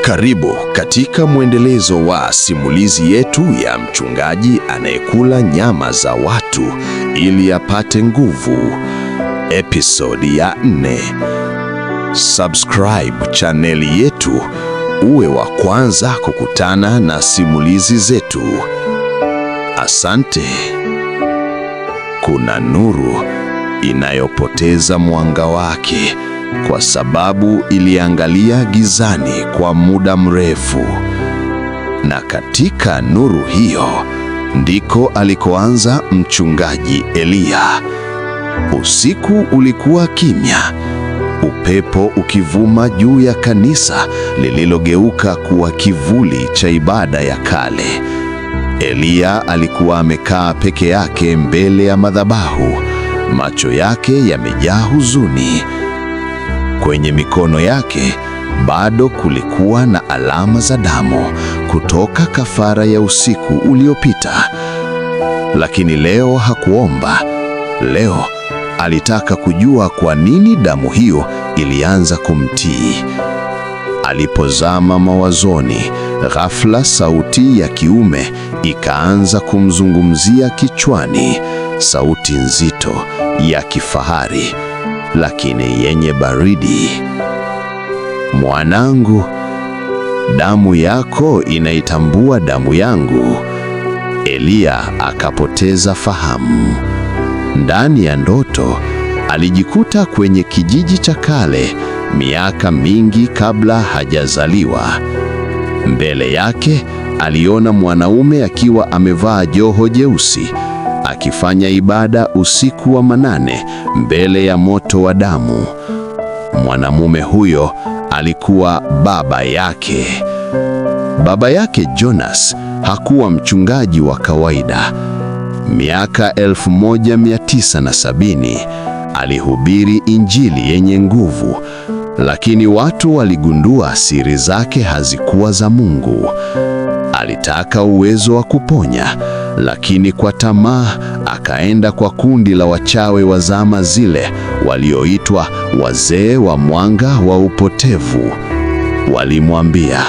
Karibu katika mwendelezo wa simulizi yetu ya mchungaji anayekula nyama za watu ili apate nguvu. Episodi ya 4. Subscribe chaneli yetu uwe wa kwanza kukutana na simulizi zetu. Asante. Kuna nuru inayopoteza mwanga wake kwa sababu iliangalia gizani kwa muda mrefu. Na katika nuru hiyo ndiko alikoanza mchungaji Eliya. Usiku ulikuwa kimya, upepo ukivuma juu ya kanisa lililogeuka kuwa kivuli cha ibada ya kale. Eliya alikuwa amekaa peke yake mbele ya madhabahu, macho yake yamejaa huzuni. Kwenye mikono yake bado kulikuwa na alama za damu kutoka kafara ya usiku uliopita. Lakini leo hakuomba. Leo alitaka kujua kwa nini damu hiyo ilianza kumtii. Alipozama mawazoni, ghafla sauti ya kiume ikaanza kumzungumzia kichwani, sauti nzito ya kifahari lakini yenye baridi. Mwanangu, damu yako inaitambua damu yangu. Eliya akapoteza fahamu. Ndani ya ndoto alijikuta kwenye kijiji cha kale, miaka mingi kabla hajazaliwa. Mbele yake aliona mwanaume akiwa amevaa joho jeusi, akifanya ibada usiku wa manane mbele ya moto wa damu. Mwanamume huyo alikuwa baba yake. Baba yake Jonas hakuwa mchungaji wa kawaida. Miaka 1970 alihubiri injili yenye nguvu, lakini watu waligundua siri zake hazikuwa za Mungu. Alitaka uwezo wa kuponya, lakini kwa tamaa akaenda kwa kundi la wachawi wa zama zile walioitwa wazee wa mwanga wa upotevu. Walimwambia,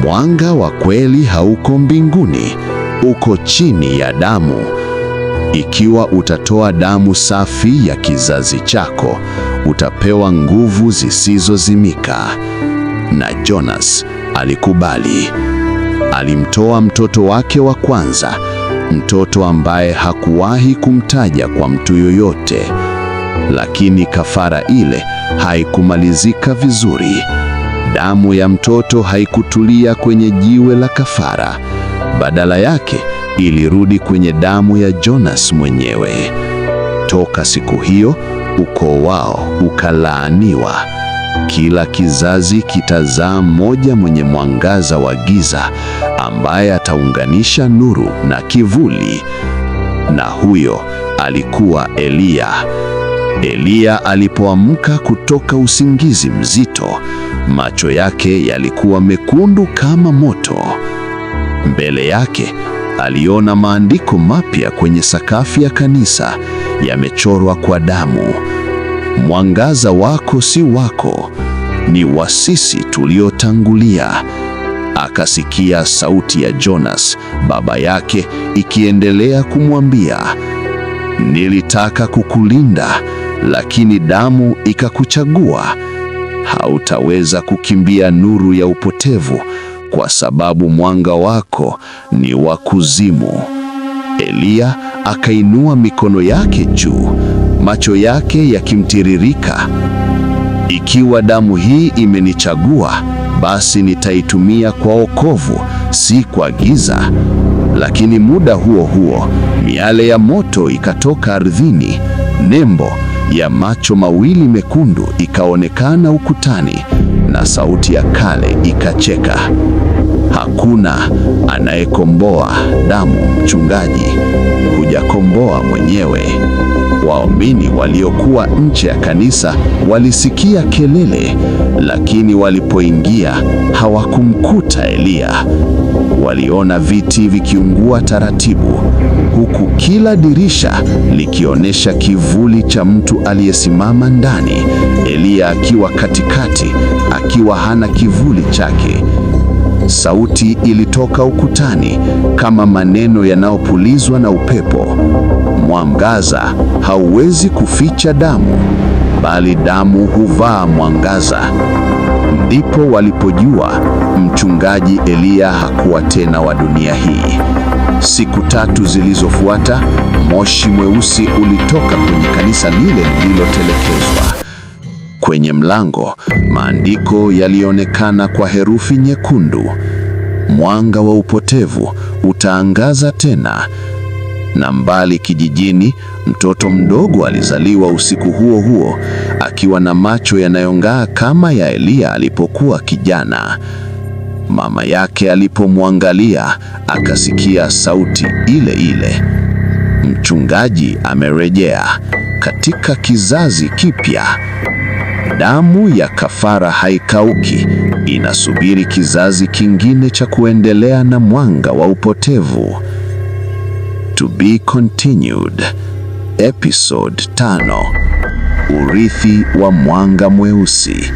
mwanga wa kweli hauko mbinguni, uko chini ya damu. Ikiwa utatoa damu safi ya kizazi chako, utapewa nguvu zisizozimika. Na Jonas alikubali. Alimtoa mtoto wake wa kwanza, mtoto ambaye hakuwahi kumtaja kwa mtu yoyote. Lakini kafara ile haikumalizika vizuri. Damu ya mtoto haikutulia kwenye jiwe la kafara. Badala yake ilirudi kwenye damu ya Jonas mwenyewe. Toka siku hiyo, ukoo wao ukalaaniwa. Kila kizazi kitazaa mmoja mwenye mwangaza wa giza ambaye ataunganisha nuru na kivuli. Na huyo alikuwa Eliya. Eliya alipoamka kutoka usingizi mzito, macho yake yalikuwa mekundu kama moto. Mbele yake aliona maandiko mapya kwenye sakafu ya kanisa, yamechorwa kwa damu. Mwangaza wako si wako, ni wa sisi tuliotangulia. Akasikia sauti ya Jonas, baba yake, ikiendelea kumwambia, nilitaka kukulinda, lakini damu ikakuchagua. Hautaweza kukimbia nuru ya upotevu, kwa sababu mwanga wako ni wa kuzimu. Eliya akainua mikono yake juu, macho yake yakimtiririka. Ikiwa damu hii imenichagua, basi nitaitumia kwa wokovu, si kwa giza. Lakini muda huo huo, miale ya moto ikatoka ardhini. Nembo ya macho mawili mekundu ikaonekana ukutani, na sauti ya kale ikacheka. Hakuna anayekomboa damu, mchungaji. Hujakomboa mwenyewe. Waumini waliokuwa nje ya kanisa walisikia kelele, lakini walipoingia hawakumkuta Eliya. Waliona viti vikiungua taratibu, huku kila dirisha likionyesha kivuli cha mtu aliyesimama ndani, Eliya akiwa katikati, akiwa hana kivuli chake. Sauti ilitoka ukutani kama maneno yanayopulizwa na upepo. Mwangaza hauwezi kuficha damu, bali damu huvaa mwangaza. Ndipo walipojua mchungaji Eliya hakuwa tena wa dunia hii. Siku 3 zilizofuata, moshi mweusi ulitoka kwenye kanisa lile lililotelekezwa. Kwenye mlango, maandiko yalionekana kwa herufi nyekundu: mwanga wa upotevu utaangaza tena. Na mbali kijijini, mtoto mdogo alizaliwa usiku huo huo, akiwa na macho yanayong'aa kama ya Eliya alipokuwa kijana. Mama yake alipomwangalia, akasikia sauti ile ile: mchungaji amerejea katika kizazi kipya. Damu ya kafara haikauki, inasubiri kizazi kingine cha kuendelea na mwanga wa upotevu. To be continued. Episode 5. Urithi wa mwanga mweusi.